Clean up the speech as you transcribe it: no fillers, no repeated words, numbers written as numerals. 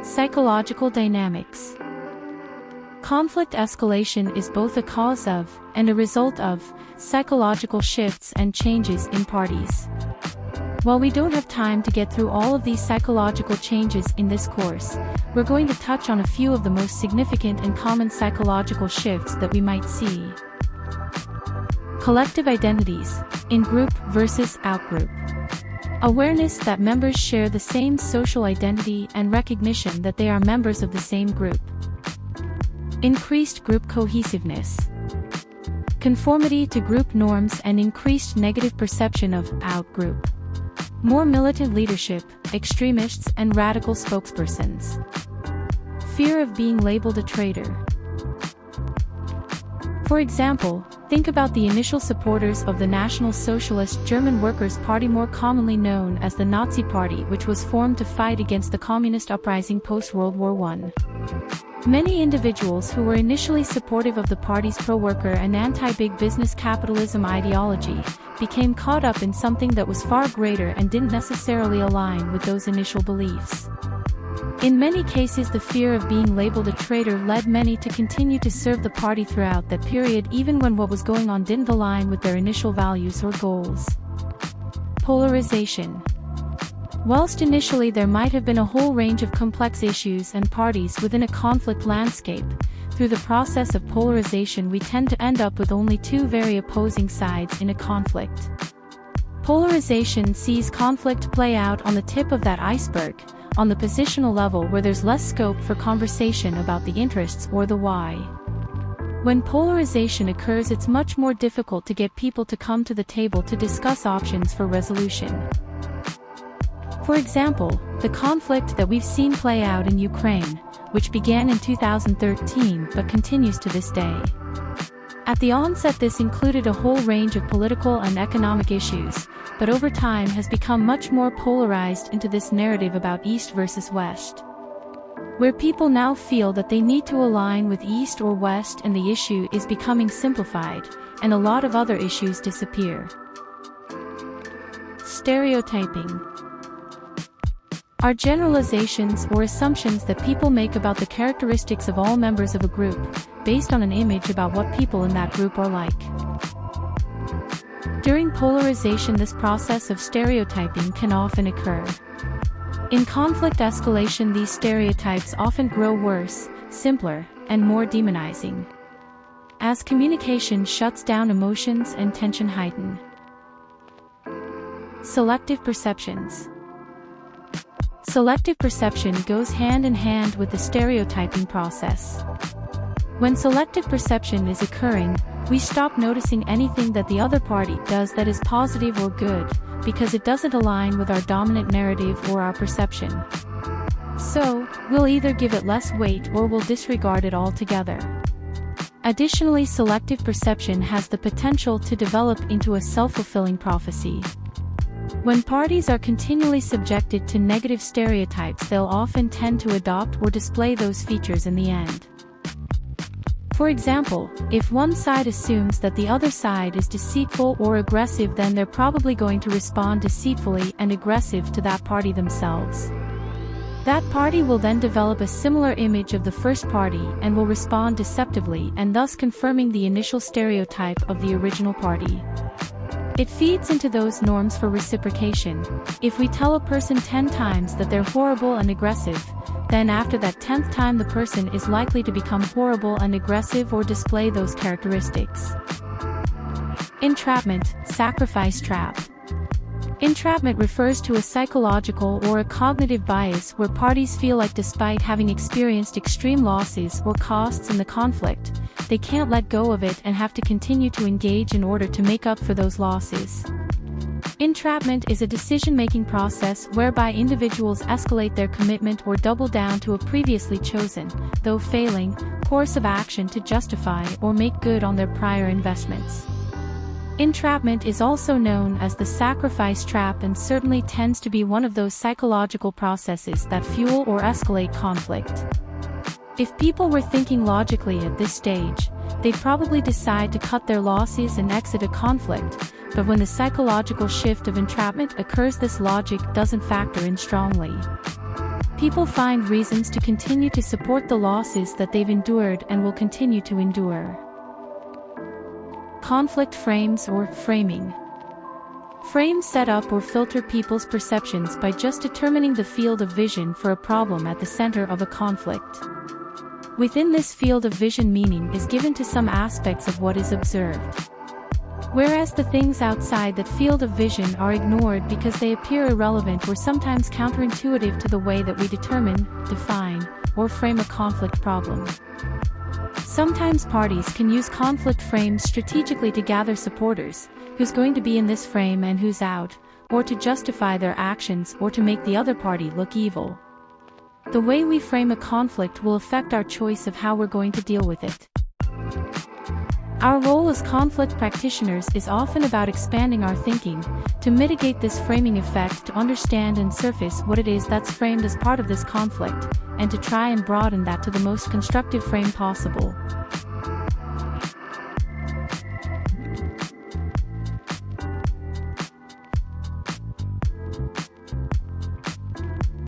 Psychological dynamics. Conflict escalation is both a cause of, and a result of, psychological shifts and changes in parties. While we don't have time to get through all of these psychological changes in this course, we're going to touch on a few of the most significant and common psychological shifts that we might see. Collective identities, in-group versus out-group. Awareness that members share the same social identity and recognition that they are members of the same group. Increased group cohesiveness. Conformity to group norms and increased negative perception of out-group. More militant leadership, extremists and radical spokespersons. Fear of being labeled a traitor. For example, think about the initial supporters of the National Socialist German Workers' Party, more commonly known as the Nazi Party, which was formed to fight against the communist uprising post-World War I. Many individuals who were initially supportive of the party's pro-worker and anti-big business capitalism ideology became caught up in something that was far greater and didn't necessarily align with those initial beliefs. In many cases, the fear of being labeled a traitor led many to continue to serve the party throughout that period, even when what was going on didn't align with their initial values or goals. Polarization. Whilst initially there might have been a whole range of complex issues and parties within a conflict landscape, through the process of polarization we tend to end up with only two very opposing sides in a conflict. Polarization sees conflict play out on the tip of that iceberg, on the positional level where there's less scope for conversation about the interests or the why. When polarization occurs, it's much more difficult to get people to come to the table to discuss options for resolution. For example, the conflict that we've seen play out in Ukraine, which began in 2013 but continues to this day. At the onset, this included a whole range of political and economic issues, but over time has become much more polarized into this narrative about East versus West, where people now feel that they need to align with East or West, and the issue is becoming simplified, and a lot of other issues disappear. Stereotyping are generalizations or assumptions that people make about the characteristics of all members of a group, based on an image about what people in that group are like. During polarization, this process of stereotyping can often occur. In conflict escalation, these stereotypes often grow worse, simpler, and more demonizing. As communication shuts down, emotions and tension heighten. Selective perceptions. Selective perception goes hand in hand with the stereotyping process. When selective perception is occurring, we stop noticing anything that the other party does that is positive or good, because it doesn't align with our dominant narrative or our perception. So, we'll either give it less weight or we'll disregard it altogether. Additionally, selective perception has the potential to develop into a self-fulfilling prophecy. When parties are continually subjected to negative stereotypes, they'll often tend to adopt or display those features in the end. For example, if one side assumes that the other side is deceitful or aggressive, then they're probably going to respond deceitfully and aggressive to that party themselves. That party will then develop a similar image of the first party and will respond deceptively, and thus confirming the initial stereotype of the original party. It feeds into those norms for reciprocation. If we tell a person 10 times that they're horrible and aggressive, then after that 10th time the person is likely to become horrible and aggressive or display those characteristics. Entrapment, sacrifice trap. Entrapment refers to a psychological or a cognitive bias where parties feel like despite having experienced extreme losses or costs in the conflict, they can't let go of it and have to continue to engage in order to make up for those losses. Entrapment is a decision-making process whereby individuals escalate their commitment or double down to a previously chosen, though failing, course of action to justify or make good on their prior investments. Entrapment is also known as the sacrifice trap and certainly tends to be one of those psychological processes that fuel or escalate conflict. If people were thinking logically at this stage, they'd probably decide to cut their losses and exit a conflict, but when the psychological shift of entrapment occurs, this logic doesn't factor in strongly. People find reasons to continue to support the losses that they've endured and will continue to endure. Conflict frames or framing. Frames set up or filter people's perceptions by just determining the field of vision for a problem at the center of a conflict. Within this field of vision, meaning is given to some aspects of what is observed, whereas the things outside that field of vision are ignored because they appear irrelevant or sometimes counterintuitive to the way that we determine, define, or frame a conflict problem. Sometimes parties can use conflict frames strategically to gather supporters, who's going to be in this frame and who's out, or to justify their actions or to make the other party look evil. The way we frame a conflict will affect our choice of how we're going to deal with it. Our role as conflict practitioners is often about expanding our thinking, to mitigate this framing effect, to understand and surface what it is that's framed as part of this conflict, and to try and broaden that to the most constructive frame possible.